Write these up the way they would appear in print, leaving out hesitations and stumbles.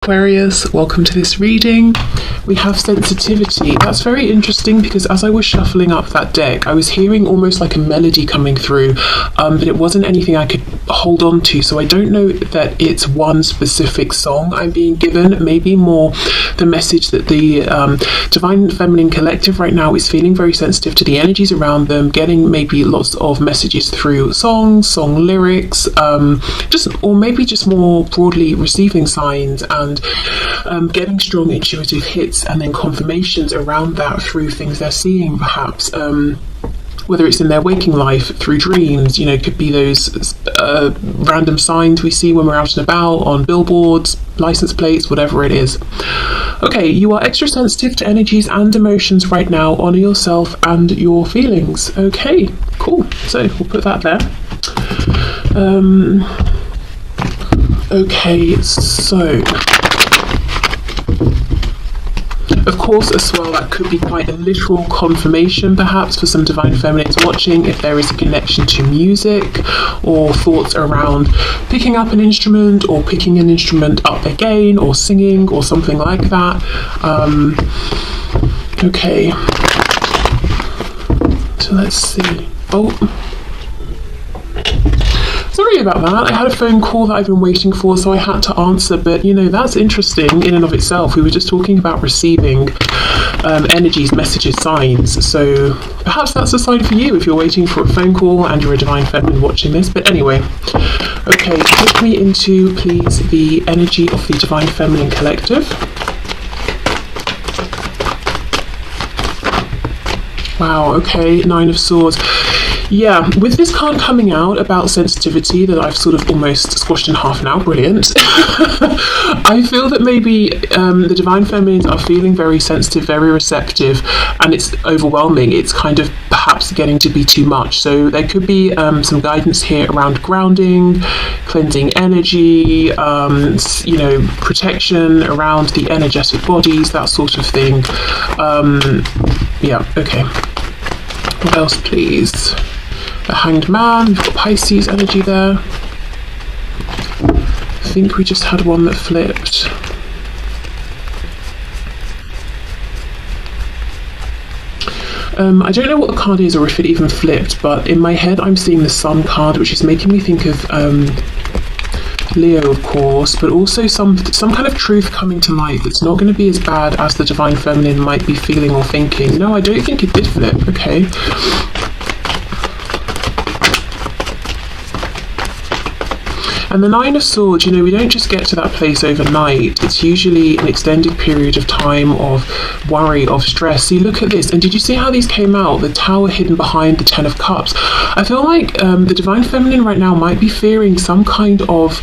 Aquarius, welcome to this reading. We have sensitivity. That's very interesting because as I was shuffling up that deck, I was hearing almost like a melody coming through, but it wasn't anything I could hold on to. So I don't know that it's one specific song I'm being given, maybe more the message that the Divine Feminine Collective right now is feeling very sensitive to the energies around them, getting maybe lots of messages through songs, song lyrics, or maybe just more broadly receiving signs and getting strong intuitive hits and then confirmations around that through things they're seeing, perhaps whether it's in their waking life, through dreams. Could be those random signs we see when we're out and about, on billboards, license plates, whatever it is. Okay, you are extra sensitive to energies and emotions right now. Honor yourself and your feelings. Okay, cool. So we'll put that there. Okay, so of course as well, that could be quite a literal confirmation perhaps for some Divine Feminines watching, if there is a connection to music or thoughts around picking up an instrument or picking an instrument up again or singing or something like that. Okay, so let's see. Sorry about that. I had a phone call that I've been waiting for, so I had to answer, but that's interesting in and of itself. We were just talking about receiving energies, messages, signs, so perhaps that's a sign for you if you're waiting for a phone call and you're a Divine Feminine watching this. But anyway, okay, take me into, please, the energy of the Divine Feminine Collective. Wow, okay, Nine of Swords. Yeah, with this card coming out about sensitivity that I've sort of almost squashed in half now, brilliant. I feel that maybe the Divine Feminines are feeling very sensitive, very receptive, and it's overwhelming. It's kind of perhaps getting to be too much. So there could be some guidance here around grounding, cleansing energy, protection around the energetic bodies, that sort of thing. Yeah, okay. What else, please? The Hanged Man, we've got Pisces energy there. I think we just had one that flipped. I don't know what the card is or if it even flipped, but in my head I'm seeing the Sun card, which is making me think of Leo, of course, but also some kind of truth coming to light that's not going to be as bad as the Divine Feminine might be feeling or thinking. No, I don't think it did flip. Okay. And the Nine of Swords, we don't just get to that place overnight. It's usually an extended period of time of worry, of stress. See, look at this. And did you see how these came out? The Tower hidden behind the Ten of Cups. I feel like the Divine Feminine right now might be fearing some kind of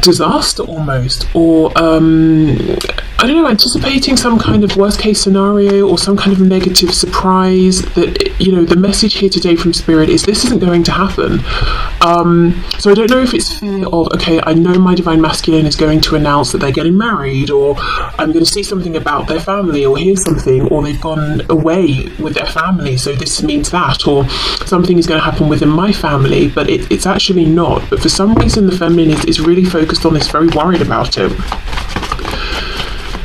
disaster almost, or I don't know, anticipating some kind of worst case scenario or some kind of negative surprise that, the message here today from Spirit is this isn't going to happen. So I don't know if it's fear of, okay, I know my Divine Masculine is going to announce that they're getting married, or I'm going to see something about their family, or hear something, or they've gone away with their family, so this means that, or something is going to happen within my family, but it's actually not. But for some reason the Feminine is really focused on this, very worried about it.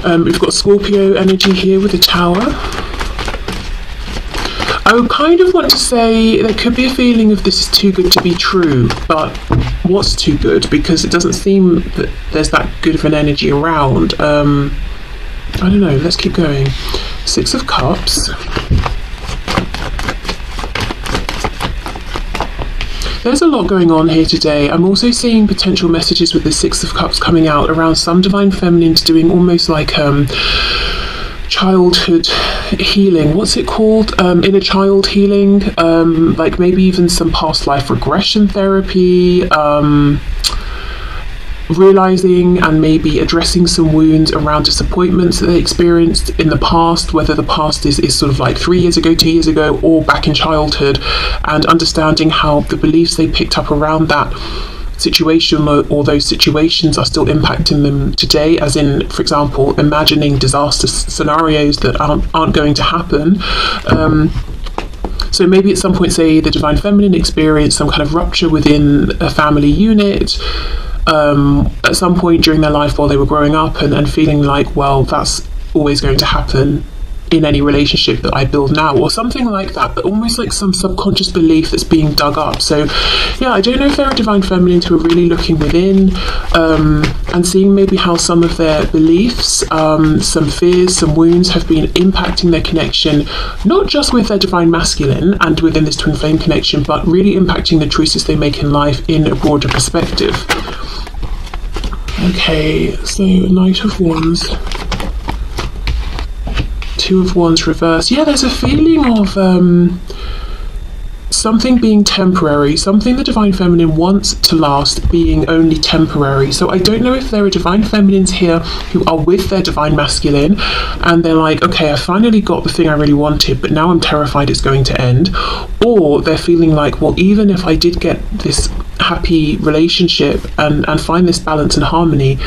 We've got Scorpio energy here with the Tower. I would kind of want to say there could be a feeling of this is too good to be true, but what's too good? Because it doesn't seem that there's that good of an energy around. I don't know, let's keep going. Six of Cups. There's a lot going on here today. I'm also seeing potential messages with the Six of Cups coming out around some Divine Feminines doing almost like childhood healing. What's it called? Inner child healing. Like maybe even some past life regression therapy. Realizing and maybe addressing some wounds around disappointments that they experienced in the past, whether the past is sort of like 3 years ago, 2 years ago, or back in childhood, and understanding how the beliefs they picked up around that situation or those situations are still impacting them today, as in, for example, imagining disaster scenarios that aren't going to happen. So maybe at some point, say, the Divine Feminine experienced some kind of rupture within a family unit, at some point during their life while they were growing up, and feeling like, well, that's always going to happen in any relationship that I build now, or something like that, but almost like some subconscious belief that's being dug up. So yeah, I don't know if they're a divine feminine who are really looking within, and seeing maybe how some of their beliefs, some fears, some wounds have been impacting their connection, not just with their divine masculine and within this twin flame connection, but really impacting the choices they make in life in a broader perspective. Okay, so Knight of Wands, Two of Wands reversed. Yeah, there's a feeling of something being temporary, something the divine feminine wants to last being only temporary. So I don't know if there are divine feminines here who are with their divine masculine and they're like, okay, I finally got the thing I really wanted, but now I'm terrified it's going to end. Or they're feeling like, well, even if I did get this happy relationship and find this balance and harmony,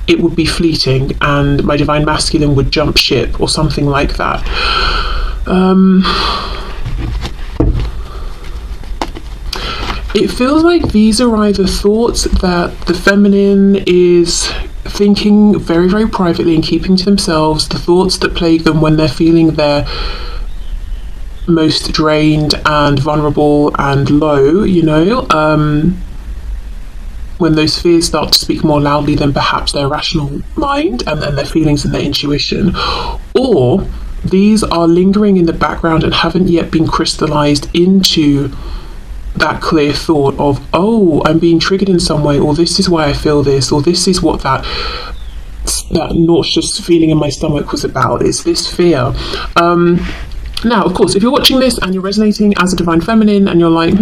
it would be fleeting and my divine masculine would jump ship or something like that. It feels like these are either thoughts that the feminine is thinking very, very privately and keeping to themselves, the thoughts that plague them when they're feeling their most drained and vulnerable and low, you know, when those fears start to speak more loudly than perhaps their rational mind and their feelings and their intuition. Or these are lingering in the background and haven't yet been crystallized into that clear thought of, oh, I'm being triggered in some way, or this is why I feel this, or this is what that nauseous feeling in my stomach was about, is this fear. Now, of course, if you're watching this and you're resonating as a divine feminine and you're like,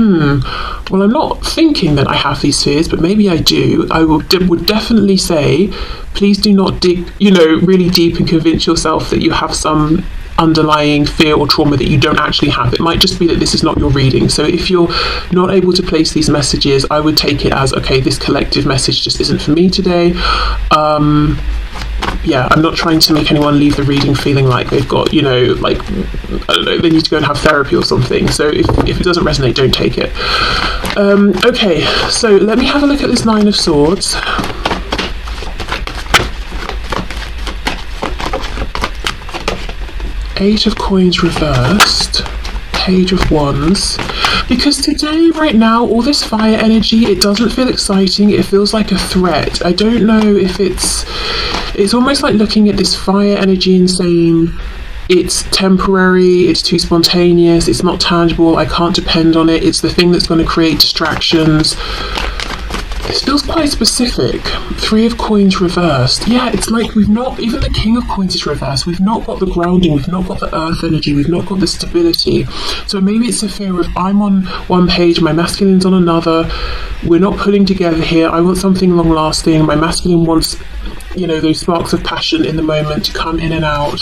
well, I'm not thinking that I have these fears, but maybe I do, I would definitely say, please do not dig, really deep and convince yourself that you have some underlying fear or trauma that you don't actually have. It might just be that this is not your reading. So if you're not able to place these messages, I would take it as, okay, this collective message just isn't for me today. Yeah, I'm not trying to make anyone leave the reading feeling like they've got, like, I don't know, they need to go and have therapy or something. So if it doesn't resonate, don't take it. Okay, so let me have a look at this Nine of Swords. Eight of Coins reversed. Page of Wands. Because today, right now, all this fire energy, it doesn't feel exciting. It feels like a threat. I don't know if it's almost like looking at this fire energy and saying, it's temporary, it's too spontaneous, it's not tangible, I can't depend on it, it's the thing that's going to create distractions. This feels quite specific. Three of Coins reversed. Yeah, it's like we've not, even the King of Coins is reversed. We've not got the grounding, we've not got the earth energy, we've not got the stability. So maybe it's a fear of, I'm on one page, my masculine's on another, we're not pulling together here, I want something long lasting, my masculine wants, those sparks of passion in the moment to come in and out.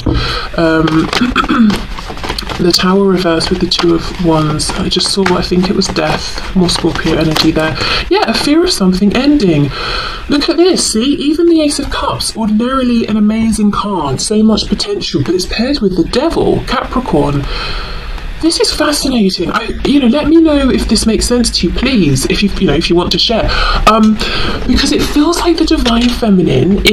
The Tower reversed with the Two of Wands. I just saw, I think it was death, more Scorpio energy there. Yeah, a fear of something ending. Look at this, see? Even the Ace of Cups, ordinarily an amazing card, so much potential, but it's paired with the Devil, Capricorn. This is fascinating. Let me know if this makes sense to you, please, if you want to share. Because it feels like the divine feminine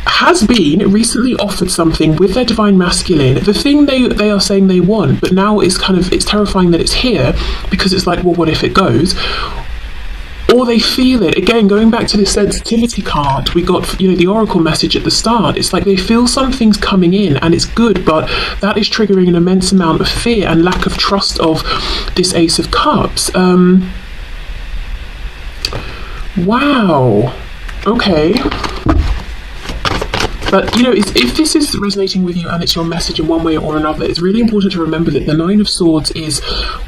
has been recently offered something with their divine masculine, the thing they are saying they want, but now it's terrifying that it's here, because it's like, well, what if it goes? Or they feel it. Again, going back to the sensitivity card, we got, the oracle message at the start. It's like they feel something's coming in and it's good, but that is triggering an immense amount of fear and lack of trust of this Ace of Cups. Wow. Okay. But, if this is resonating with you and it's your message in one way or another, it's really important to remember that the Nine of Swords is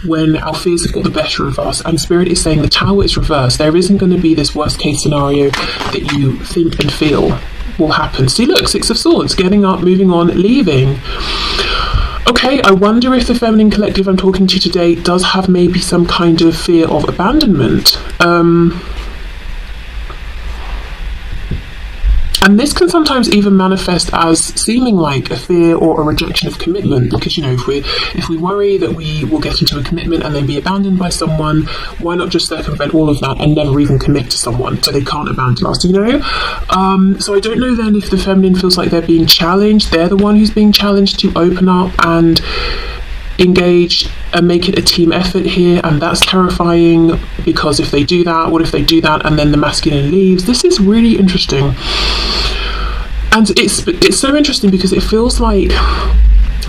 when our fears have got the better of us, and Spirit is saying the Tower is reversed. There isn't going to be this worst case scenario that you think and feel will happen. See, look, Six of Swords, getting up, moving on, leaving. Okay, I wonder if the feminine collective I'm talking to today does have maybe some kind of fear of abandonment. And this can sometimes even manifest as seeming like a fear or a rejection of commitment, because, you know, if we worry that we will get into a commitment and then be abandoned by someone, why not just circumvent all of that and never even commit to someone so they can't abandon us, you know? So I don't know then if the feminine feels like they're being challenged, they're the one who's being challenged to open up and engage and make it a team effort here, and that's terrifying, because if they do that, what if they do that and then the masculine leaves? This is really interesting, and it's so interesting because it feels like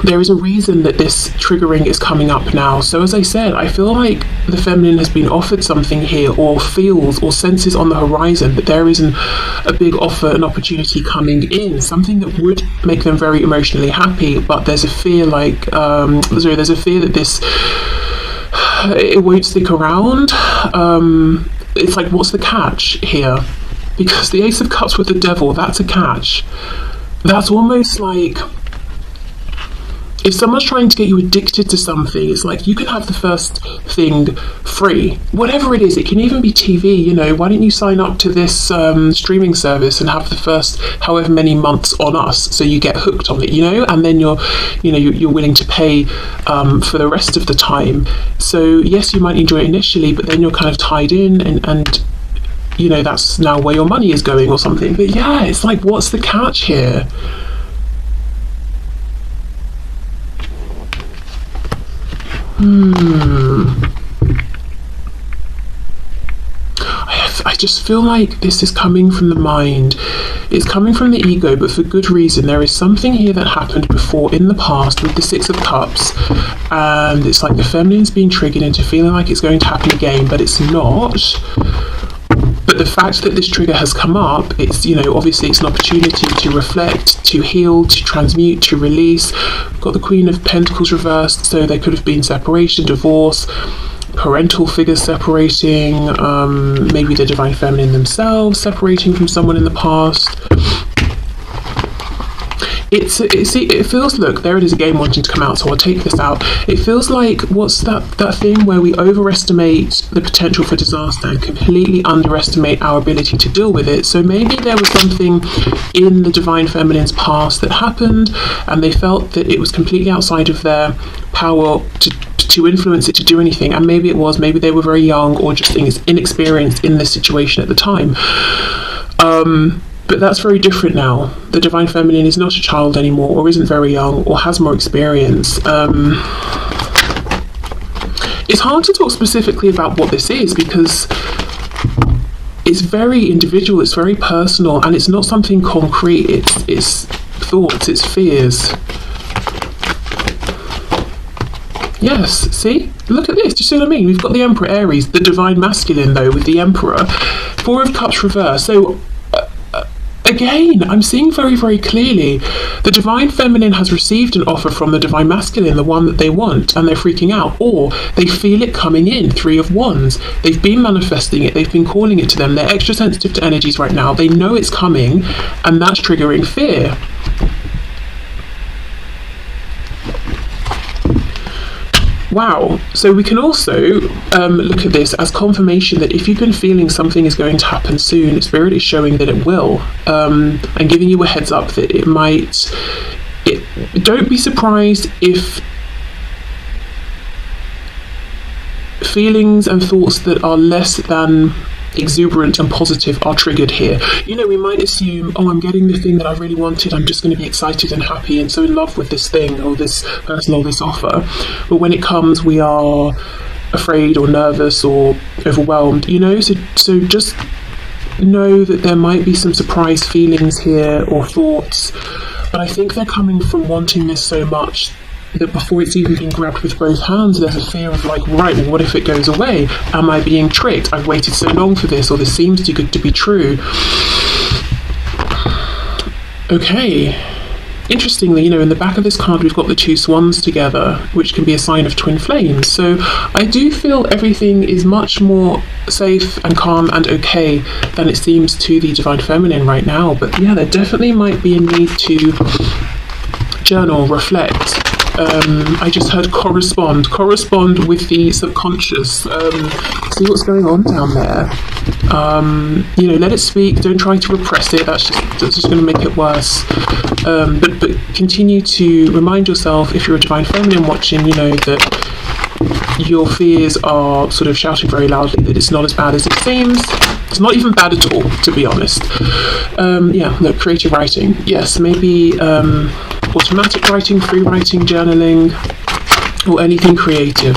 there is a reason that this triggering is coming up now. So as I said, I feel like the feminine has been offered something here, or feels or senses on the horizon that there is a big offer, an opportunity coming in, something that would make them very emotionally happy, but there's a fear like, there's a fear that it won't stick around. It's like, what's the catch here? Because the Ace of Cups with the Devil, that's a catch. That's almost like, if someone's trying to get you addicted to something, it's like, you can have the first thing free, whatever it is. It can even be TV, you know, why don't you sign up to this streaming service and have the first however many months on us, so you get hooked on it, you know, and then you're willing to pay for the rest of the time. So yes, you might enjoy it initially, but then you're kind of tied in, and you know, that's now where your money is going or something. But yeah, it's like, what's the catch here? I just feel like this is coming from the mind. It's coming from the ego, but for good reason. There is something here that happened before in the past with the Six of Cups, and it's like the feminine's being triggered into feeling like it's going to happen again, but it's not. But the fact that this trigger has come up, it's, you know, obviously it's an opportunity to reflect, to heal, to transmute, to release. We've got the Queen of Pentacles reversed, so there could have been separation, divorce, parental figures separating, maybe the divine feminine themselves separating from someone in the past. It feels, look, there it is again wanting to come out, so I'll take this out. It feels like, what's that thing where we overestimate the potential for disaster and completely underestimate our ability to deal with it. So maybe there was something in the divine feminine's past that happened, and they felt that it was completely outside of their power to influence it, to do anything. And maybe they were very young, or just inexperienced in this situation at the time. But that's very different now. The divine feminine is not a child anymore, or isn't very young, or has more experience. It's hard to talk specifically about what this is, because it's very individual, it's very personal, and it's not something concrete. It's thoughts, it's fears. Yes, see? Look at this. Do you see what I mean? We've got the Emperor Aries, the divine masculine, though, with the Emperor. Four of Cups reversed. So again, I'm seeing very, very clearly the divine feminine has received an offer from the divine masculine, the one that they want, and they're freaking out, or they feel it coming in. Three of Wands. They've been manifesting it. They've been calling it to them. They're extra sensitive to energies right now. They know it's coming, and that's triggering fear. Wow. So we can also look at this as confirmation that if you've been feeling something is going to happen soon, Spirit is showing that it will, and giving you a heads up that it might. Don't be surprised if feelings and thoughts that are less than exuberant and positive are triggered here. You know, we might assume, oh, I'm getting the thing that I really wanted, I'm just going to be excited and happy and so in love with this thing or this person or this offer. But when it comes, we are afraid or nervous or overwhelmed, you know. So just know that there might be some surprise feelings here or thoughts, but I think they're coming from wanting this so much that before it's even been grabbed with both hands, there's a fear of like, right, well, what if it goes away? Am I being tricked? I've waited so long for this, or this seems too good to be true. Okay. Interestingly, you know, in the back of this card, we've got the two swans together, which can be a sign of twin flames. So I do feel everything is much more safe and calm and okay than it seems to the divine feminine right now. But yeah, there definitely might be a need to journal, reflect. I just heard correspond with the subconscious. See what's going on down there. You know, let it speak. Don't try to repress it. That's just going to make it worse. But continue to remind yourself, if you're a divine feminine watching, you know that your fears are sort of shouting very loudly that it's not as bad as it seems. It's not even bad at all, to be honest. Yeah, look, creative writing. Yes, maybe automatic writing, free writing, journaling, or anything creative.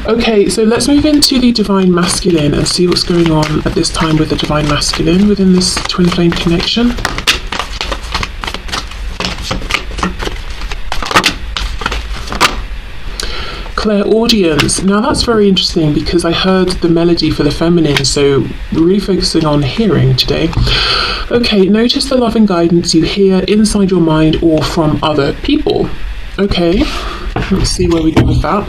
Okay, so let's move into the divine masculine and see what's going on at this time with the divine masculine within this twin flame connection. Clairaudience. Now that's very interesting because I heard the melody for the feminine, so we're really focusing on hearing today. Okay, notice the love and guidance you hear inside your mind or from other people. Okay, let's see where we go with that.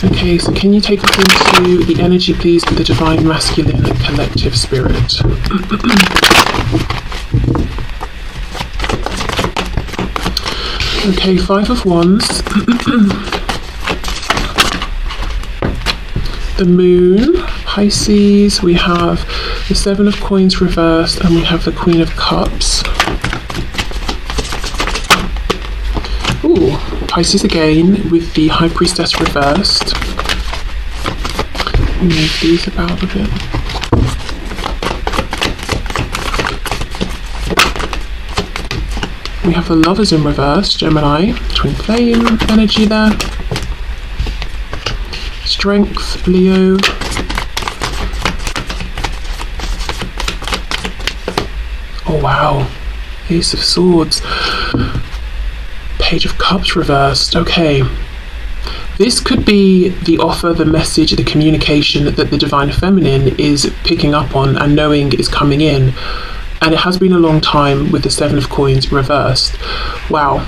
Okay, so can you take us into the energy, please, for the divine masculine collective spirit? Okay, 5 of Wands. The Moon, Pisces, we have the 7 of Coins reversed, and we have the Queen of Cups. Ooh, Pisces again with the High Priestess reversed. Move these about a bit. We have the Lovers in reverse, Gemini, twin flame energy there. Strength, Leo. Oh wow, Ace of Swords. Page of Cups reversed. Okay. This could be the offer, the message, the communication that the divine feminine is picking up on and knowing is coming in. And it has been a long time with the 7 of Coins reversed. Wow.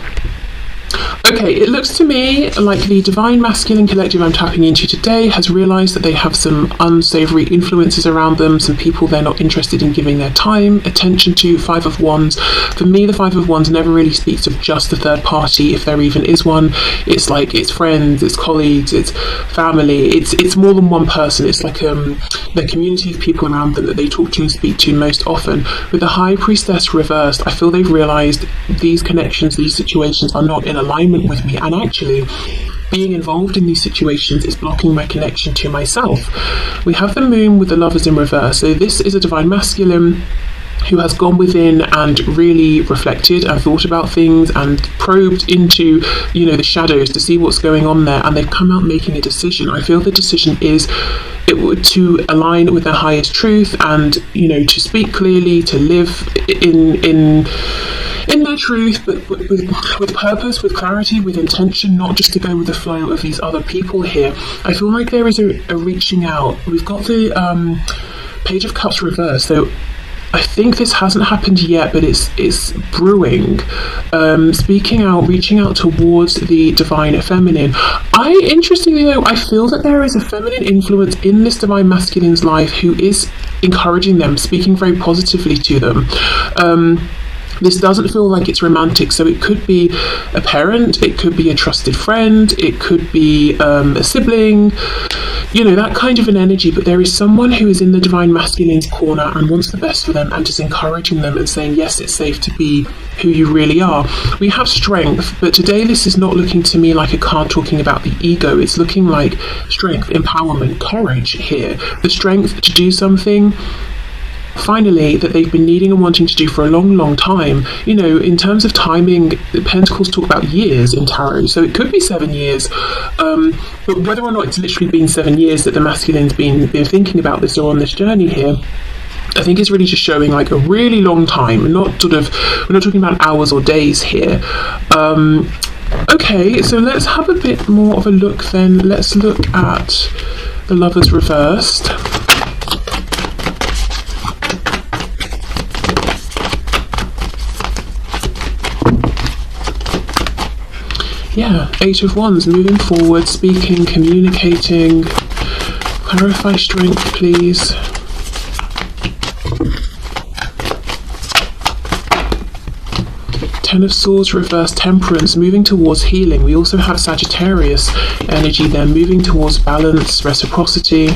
Okay, it looks to me like the divine masculine collective I'm tapping into today has realised that they have some unsavoury influences around them, some people they're not interested in giving their time, attention to. 5 of Wands. For me, the 5 of Wands never really speaks of just the third party, if there even is one. It's like, it's friends, it's colleagues, it's family, it's more than one person. It's like the community of people around them that they talk to and speak to most often. With the High Priestess reversed, I feel they've realised these connections, these situations are not in alignment with me, and actually being involved in these situations is blocking my connection to myself. We have the Moon with the Lovers in reverse, so this is a divine masculine who has gone within and really reflected and thought about things and probed into, you know, the shadows to see what's going on there, and they've come out making a decision. I feel the decision is to align with their highest truth and, you know, to speak clearly, to live in their truth, but with purpose, with clarity, with intention, not just to go with the flow of these other people here. I feel like there is a reaching out. We've got the Page of Cups reversed, so I think this hasn't happened yet, but it's brewing. Speaking out, reaching out towards the divine feminine. Interestingly though, I feel that there is a feminine influence in this divine masculine's life who is encouraging them, speaking very positively to them. This doesn't feel like it's romantic, so it could be a parent, it could be a trusted friend, it could be a sibling, you know, that kind of an energy. But there is someone who is in the divine masculine's corner and wants the best for them and is encouraging them and saying, yes, it's safe to be who you really are. We have Strength, but today this is not looking to me like a card talking about the ego. It's looking like strength, empowerment, courage here. The strength to do something finally that they've been needing and wanting to do for a long time. You know, in terms of timing, the Pentacles talk about years in tarot, so it could be 7 years, but whether or not it's literally been 7 years that the masculine's been thinking about this or on this journey here, I think it's really just showing like a really long time, not sort of, we're not talking about hours or days here. Okay, so let's have a bit more of a look then. Let's look at the Lovers reversed. Yeah, 8 of Wands, moving forward, speaking, communicating. Clarify Strength, please. Ten of Swords reverse, Temperance, moving towards healing. We also have Sagittarius energy there, moving towards balance, reciprocity.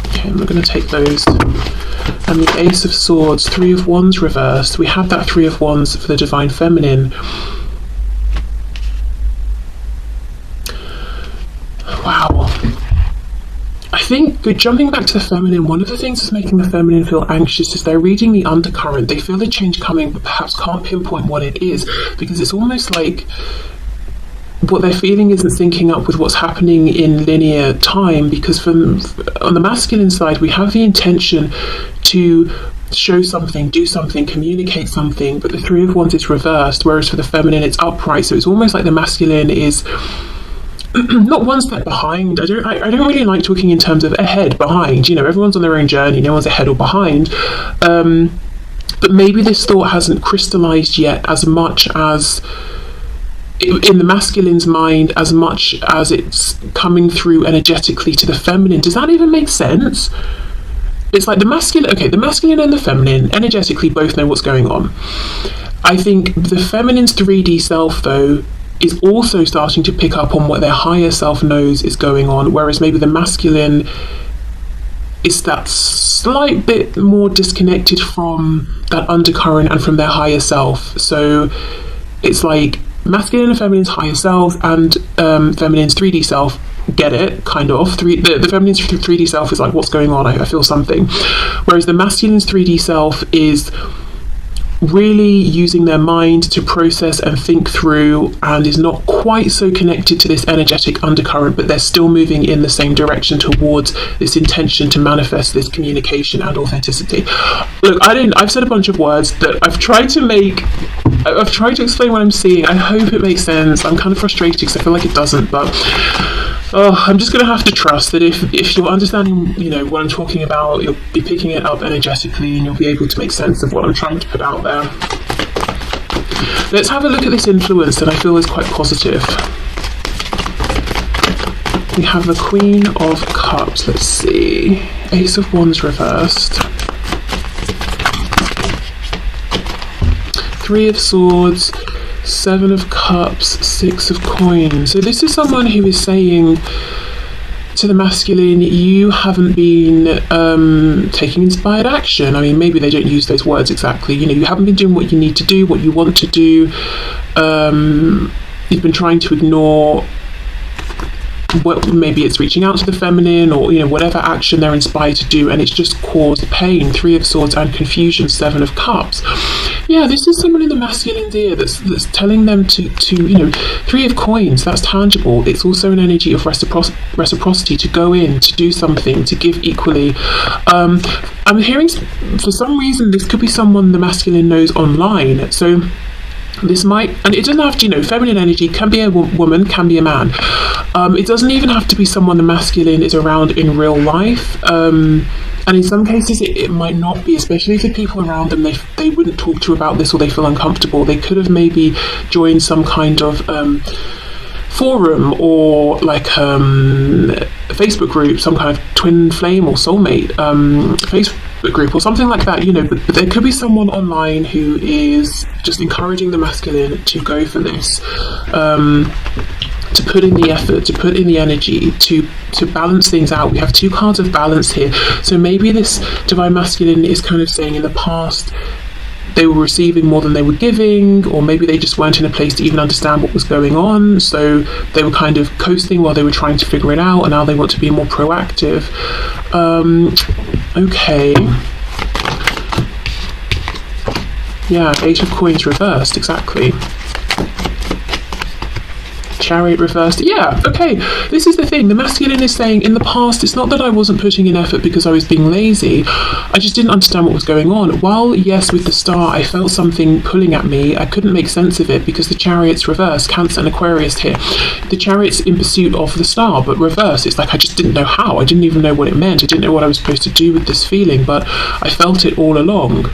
Okay, we're going to take those. And the Ace of Swords, Three of Wands reversed. We have that Three of Wands for the Divine Feminine. Wow. I think, jumping back to the feminine, one of the things that's making the feminine feel anxious is they're reading the undercurrent. They feel a change coming, but perhaps can't pinpoint what it is, because it's almost like what they're feeling isn't syncing up with what's happening in linear time, because on the masculine side, we have the intention to show something, do something, communicate something, but the Three of Wands is reversed, whereas for the feminine, it's upright. So it's almost like the masculine is not one step behind. I don't really like talking in terms of ahead, behind. You know, everyone's on their own journey. No one's ahead or behind. But maybe this thought hasn't crystallized yet as much as in the masculine's mind, as much as it's coming through energetically to the feminine. Does that even make sense? It's like the masculine and the feminine energetically both know what's going on. I think the feminine's 3D self, though, is also starting to pick up on what their higher self knows is going on, whereas maybe the masculine is that slight bit more disconnected from that undercurrent and from their higher self. So it's like masculine and feminine's higher self and feminine's 3D self get it, kind of. The feminine's 3D self is like, what's going on? I feel something. Whereas the masculine's 3D self is really using their mind to process and think through, and is not quite so connected to this energetic undercurrent, but they're still moving in the same direction towards this intention to manifest this communication and authenticity. Look, I've said a bunch of words that I've tried to explain what I'm seeing. I hope it makes sense. I'm kind of frustrated because I feel like it doesn't, but I'm just going to have to trust that if you're understanding, you know, what I'm talking about, you'll be picking it up energetically and you'll be able to make sense of what I'm trying to put out there. Let's have a look at this influence that I feel is quite positive. We have the Queen of Cups. Let's see. Ace of Wands reversed. Three of Swords. Seven of Cups, Six of Coins. So this is someone who is saying to the masculine, you haven't been taking inspired action. I mean, maybe they don't use those words exactly. You know, you haven't been doing what you need to do, what you want to do. You've been trying to ignore what, maybe it's reaching out to the feminine, or, you know, whatever action they're inspired to do, and it's just caused pain. Three of Swords and confusion. Seven of Cups. Yeah, this is someone in the masculine's ear that's telling them to you know, Three of Coins, that's tangible. It's also an energy of reciprocity, to go in, to do something, to give equally. I'm hearing, for some reason, this could be someone the masculine knows online. So this might, and it doesn't have to, you know, feminine energy can be a woman, can be a man. It doesn't even have to be someone the masculine is around in real life. And in some cases it might not be, especially if the people around them, they wouldn't talk to about this, or they feel uncomfortable. They could have maybe joined some kind of forum, or like a Facebook group, some kind of twin flame or soulmate Facebook group or something like that, you know. But there could be someone online who is just encouraging the masculine to go for this, to put in the effort, to put in the energy, to balance things out. We have two cards of balance here. So maybe this divine masculine is kind of saying in the past they were receiving more than they were giving, or maybe they just weren't in a place to even understand what was going on, so they were kind of coasting while they were trying to figure it out, and now they want to be more proactive. Okay. Yeah, Eight of Coins reversed, exactly. Chariot reversed. Yeah, okay. This is the thing. The masculine is saying, in the past, it's not that I wasn't putting in effort because I was being lazy. I just didn't understand what was going on. While, yes, with the star, I felt something pulling at me, I couldn't make sense of it because the chariot's reversed. Cancer and Aquarius here. The chariot's in pursuit of the star, but reverse. It's like I just didn't know how. I didn't even know what it meant. I didn't know what I was supposed to do with this feeling, but I felt it all along.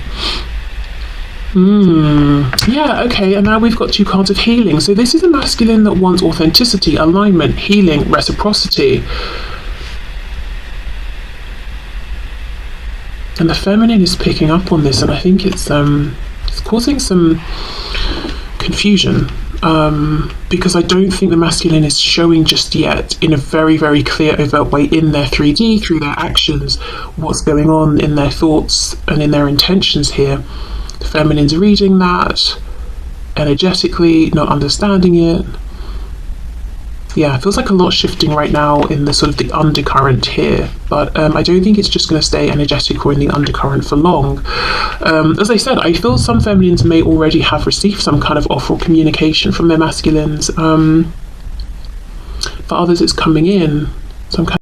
Yeah, okay, and now we've got two cards of healing. So this is a masculine that wants authenticity, alignment, healing, reciprocity. And the feminine is picking up on this, and I think it's causing some confusion, because I don't think the masculine is showing just yet in a very, very clear, overt way in their 3D, through their actions, what's going on in their thoughts and in their intentions here. The feminine's reading that energetically, not understanding it. Yeah, it feels like a lot shifting right now in the sort of the undercurrent here, but I don't think it's just going to stay energetic or in the undercurrent for long. As I said, I feel some feminines may already have received some kind of offer or communication from their masculines. For others, it's coming in, some kind